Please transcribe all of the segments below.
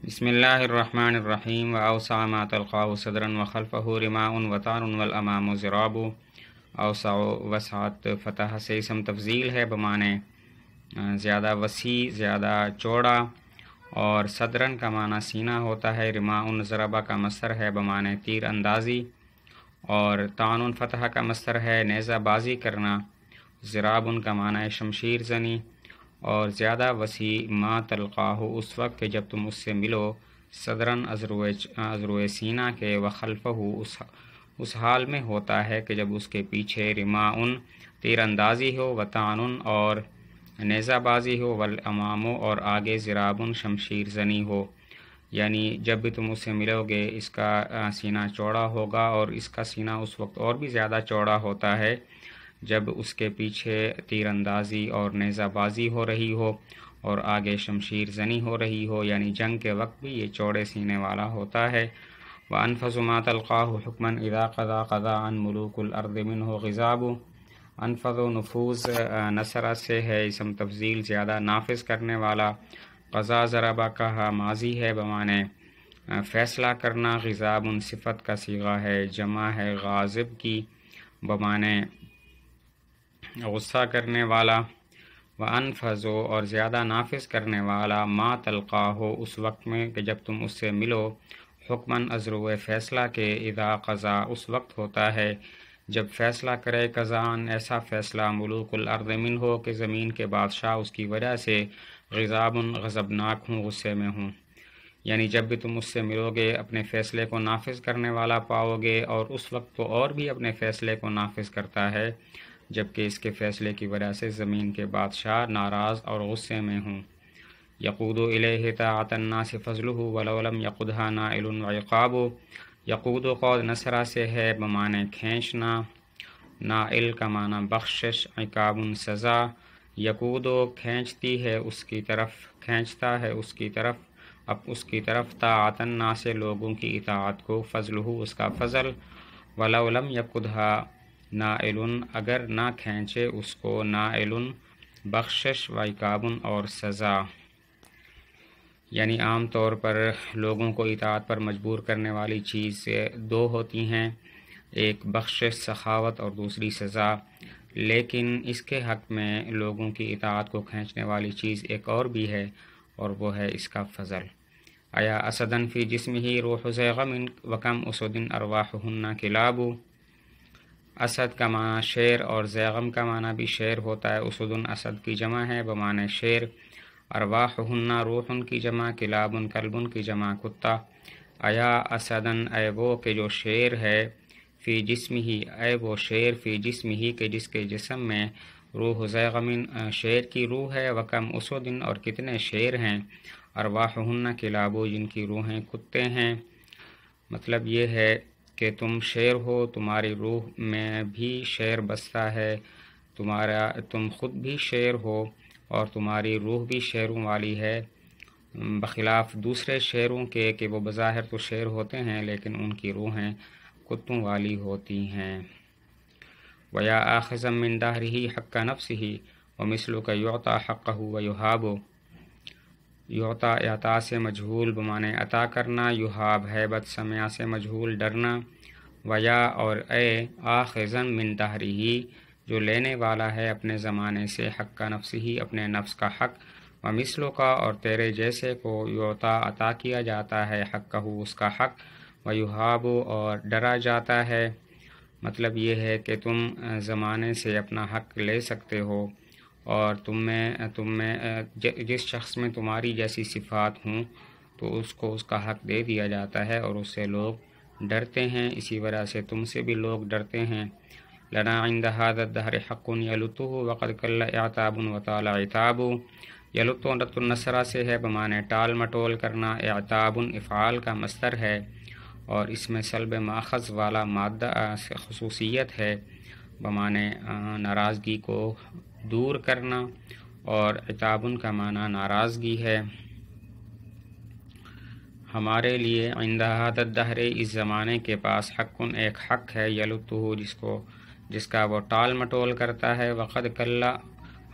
بسم اللہ الرحمن الرحیم واوسع ما تلقاه صدرا وخلفه رماء وطار والامام زراب۔ اوسع وسعت فتح سے اسم تفضیل ہے بمعنی زیادہ وسیع، زیادہ چوڑا، اور صدرن کا معنی سینہ ہوتا ہے۔ رماء ضربہ کا مصدر ہے بمعنی تیر اندازی، اور طعن فتح کا مصدر ہے نیزہ بازی کرنا۔ زراب کا معنی شمشیر زنی، اور زیادہ وسیع ما تلقاہ اس وقت کہ جب تم اس سے ملو، صدرن ازروِ سینہ کے، وخلفہ اس حال میں ہوتا ہے کہ جب اس کے پیچھے، رماء تیر اندازی ہو، وطعن اور نیزہ بازی ہو، والامام اور آگے، زراب شمشیر زنی ہو۔ یعنی جب بھی تم اس سے ملو گے اس کا سینہ چوڑا ہوگا، اور اس کا سینہ اس وقت اور بھی زیادہ چوڑا ہوتا ہے جب اس کے پیچھے تیر اندازی اور نیزہ بازی ہو رہی ہو، اور آگے شمشیر زنی ہو رہی ہو، یعنی جنگ کے وقت بھی یہ چوڑے سینے والا ہوتا ہے۔ وَأَنْفَذُ مَا تَلْقَاهُ حُكْمًا إِذَا قَضَى قَضَاءً مُلُوكُ الْأَرْضِ مِنْهُ غِضَابُ۔ انفذ نفوذ نصرہ سے ہے اسم تفضیل زیادہ نافذ کرنے والا۔ قضا ضربہ کا ماضی ہے بمعنی فیصلہ کرنا۔ غضاب صفت کا صیغہ ہے، جمع ہے غاضب کی بمعنی غصہ کرنے والا۔ وَأَنْفَذُ اور زیادہ نافذ کرنے والا، ما تلقاہ اس وقت میں کہ جب تم اس سے ملو، حکماً ازروِ فیصلہ کے، اذا قضا اس وقت ہوتا ہے جب فیصلہ کرے، قضاءً ایسا فیصلہ، ملوک الارض منہ ہو کہ زمین کے بادشاہ اس کی وجہ سے، غضاب غضبناک ہوں، غصے میں ہوں۔ یعنی جب بھی تم اس سے ملو گے اپنے فیصلے کو نافذ کرنے والا پاؤ گے، اور اس وقت تو اور بھی اپنے فیصلے کو نافذ کرتا ہے جبکہ اس کے فیصلے کی وجہ سے زمین کے بادشاہ ناراض اور غصے میں ہوں۔ یقود الیہ طاعۃ الناس فضلہ ولو لم یقدھا نائل وعقاب۔ یقود قود نصرہ سے ہے بمعنی کھینچنا، نائل کا معنی بخشش، عقاب سزا۔ یقود کھینچتی ہے اس کی طرف، کھینچتا ہے اس کی طرف، اب اس کی طرف، طاعۃ الناس لوگوں کی اطاعت کو، فضلہ اس کا فضل، ولو لم یقدھا نائل اگر نہ کھینچے اس کو، نائل بخشش، وعقاب اور سزا۔ یعنی عام طور پر لوگوں کو اطاعت پر مجبور کرنے والی چیز دو ہوتی ہیں، ایک بخشش سخاوت اور دوسری سزا، لیکن اس کے حق میں لوگوں کی اطاعت کو کھینچنے والی چیز ایک اور بھی ہے، اور وہ ہے اس کا فضل۔ ایا اسدن فی جسمہ روح زیغم وکم اسد ارواحہن کلاب۔ اسد کا معنی شیر اور زیغم کا معنی بھی شیر ہوتا ہے۔ اسد اسد کی جمع ہے بمعنی شیر، ارواحہن روح کی جمع، کلاب کلب کی جمع کتا۔ ایا اسدن اے وہ کہ جو شیر ہے، فی جسم ہی اے وہ شیر، فی جسم ہی کہ جس کے جسم میں، روح زیغم شیر کی روح ہے، وکم اسد اور کتنے شیر ہیں، ارواحہن کلاب جن کی روحیں کتے ہیں۔ مطلب یہ ہے کہ تم شیر ہو، تمہاری روح میں بھی شیر بستا ہے، تم خود بھی شیر ہو اور تمہاری روح بھی شیروں والی ہے، بخلاف دوسرے شیروں کے کہ وہ بظاہر تو شیر ہوتے ہیں لیکن ان کی روحیں کتوں والی ہوتی ہیں۔ وَيَا آخِذًا مِّن دَهْرِهِ حَقَّ نَفْسِهِ وَمِثْلُكَ يُعْطَى حَقَّهُ وَيُهَابُ۔ یعطا اعطا سے مجہول بمعنی عطا کرنا، یہاب ہیبت سمع سے مجہول ڈرنا۔ ویا اور اے، آخذن من دہرہ جو لینے والا ہے اپنے زمانے سے، حق کا نفس ہی اپنے نفس کا حق، ومثلوں کا اور تیرے جیسے کو، یعطا عطا کیا جاتا ہے، حق کہو اس کا حق، ویہاب اور ڈرا جاتا ہے۔ مطلب یہ ہے کہ تم زمانے سے اپنا حق لے سکتے ہو، اور تم میں جس شخص میں تمہاری جیسی صفات ہوں تو اس کو اس کا حق دے دیا جاتا ہے، اور اس سے لوگ ڈرتے ہیں، اسی وجہ سے تم سے بھی لوگ ڈرتے ہیں۔ لنا عند هذا الدهر حق یلطه وقد قل اعتاب وطال عتاب۔ یلط رت النصرہ سے ہے بمعنی ٹال مٹول کرنا، اعتاب افعال کا مصدر ہے، اور اس میں سلب ماخذ والا مادہ خصوصیت ہے بمعنی ناراضگی کو دور کرنا، اور عتابن کا معنی ناراضگی ہے۔ ہمارے لیے عند ھذا الدہر اس زمانے کے پاس حق ایک حق ہے، یلطہ جس کا وہ ٹال مٹول کرتا ہے، وقد کل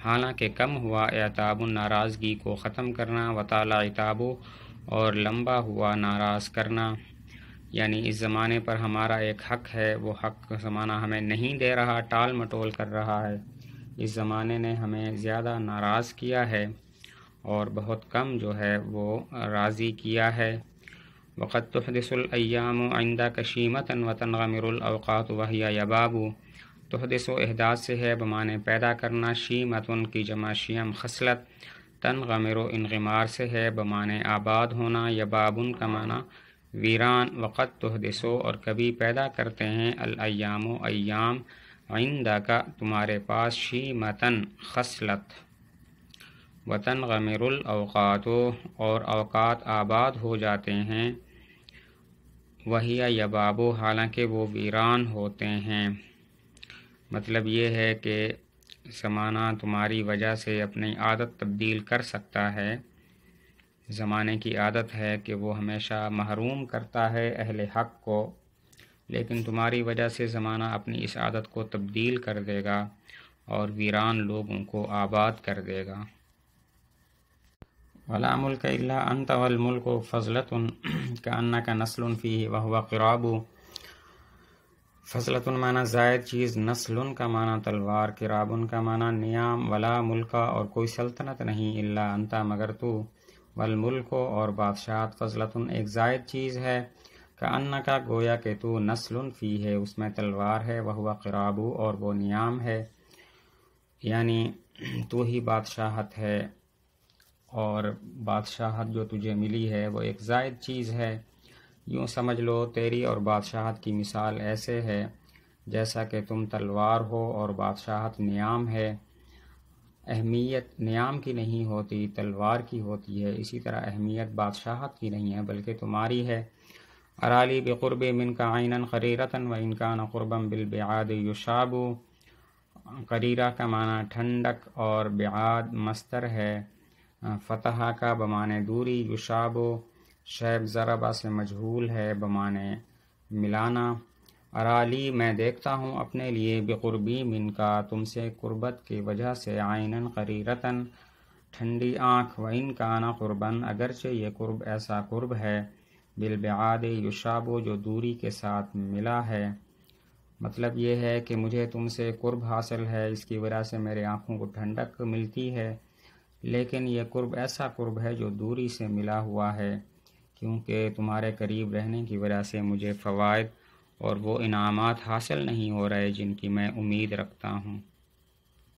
حالانکہ کم ہوا، اعتاب ناراضگی کو ختم کرنا، وطال عتاب اور لمبا ہوا ناراض کرنا، یعنی اس زمانے پر ہمارا ایک حق ہے، وہ حق زمانہ ہمیں نہیں دے رہا، ٹال مٹول کر رہا ہے، اس زمانے نے ہمیں زیادہ ناراض کیا ہے اور بہت کم جو ہے وہ راضی کیا ہے۔ وقد تحدث الایام عندك شیمۃ وتنغمر الاوقات وهي یباب، تحدث و احداث سے ہے بمانے پیدا کرنا، شیمتن کی جمع شیم خصلت، تنغمر و انغمار سے ہے بمانے آباد ہونا، یبابن کا معنی ویران۔ وقد تحدث اور کبھی پیدا کرتے ہیں، الایام ایام، عندک تمہارے پاس، شیمتن خصلت، وتنغمر الاوقات اور اوقات آباد ہو جاتے ہیں، وہی یباب حالانکہ وہ ویران ہوتے ہیں۔ مطلب یہ ہے کہ زمانہ تمہاری وجہ سے اپنی عادت تبدیل کر سکتا ہے، زمانے کی عادت ہے کہ وہ ہمیشہ محروم کرتا ہے اہل حق کو، لیکن تمہاری وجہ سے زمانہ اپنی اس عادت کو تبدیل کر دے گا اور ویران لوگوں کو آباد کر دے گا۔ ولا ملک الا انت والملک فضلة کأنک نسل فیہ وہو قراب، فضلة معنی زائد چیز، نسل کا معنی تلوار، قراب کا معنی نیام، ولا ملک اور کوئی سلطنت نہیں، الا انت مگر تو، والملک اور بادشاہت، فضلة ایک زائد چیز ہے، کأنک گویا کہ تو، نسل فیہ اس میں تلوار ہے، وہو قراب اور وہ نیام ہے، یعنی تو ہی بادشاہت ہے، اور بادشاہت جو تجھے ملی ہے وہ ایک زائد چیز ہے۔ یوں سمجھ لو تیری اور بادشاہت کی مثال ایسے ہے جیسا کہ تم تلوار ہو اور بادشاہت نیام ہے۔ اہمیت نیام کی نہیں ہوتی، تلوار کی ہوتی ہے، اسی طرح اہمیت بادشاہت کی نہیں ہے بلکہ تمہاری ہے۔ ارالی بقرب منک عینا قریرۃ وان کان قربا بالبعاد یشاب، قریرہ کا معنی ٹھنڈک اور بعاد مصدر ہے، فتح کا بمانے دوری، یشاب شیب ضربہ سے مجہول ہے بمانے ملانا۔ ارالی میں دیکھتا ہوں اپنے لیے، بقربی من کا تم سے قربت کی وجہ سے، عیناً قریرتاً ٹھنڈی آنکھ، وان کان قرباً اگرچہ یہ قرب ایسا قرب ہے، بالبعاد یشاب جو دوری کے ساتھ ملا ہے۔ مطلب یہ ہے کہ مجھے تم سے قرب حاصل ہے، اس کی وجہ سے میرے آنکھوں کو ٹھنڈک ملتی ہے، لیکن یہ قرب ایسا قرب ہے جو دوری سے ملا ہوا ہے، کیونکہ تمہارے قریب رہنے کی وجہ سے مجھے فوائد اور وہ انعامات حاصل نہیں ہو رہے جن کی میں امید رکھتا ہوں۔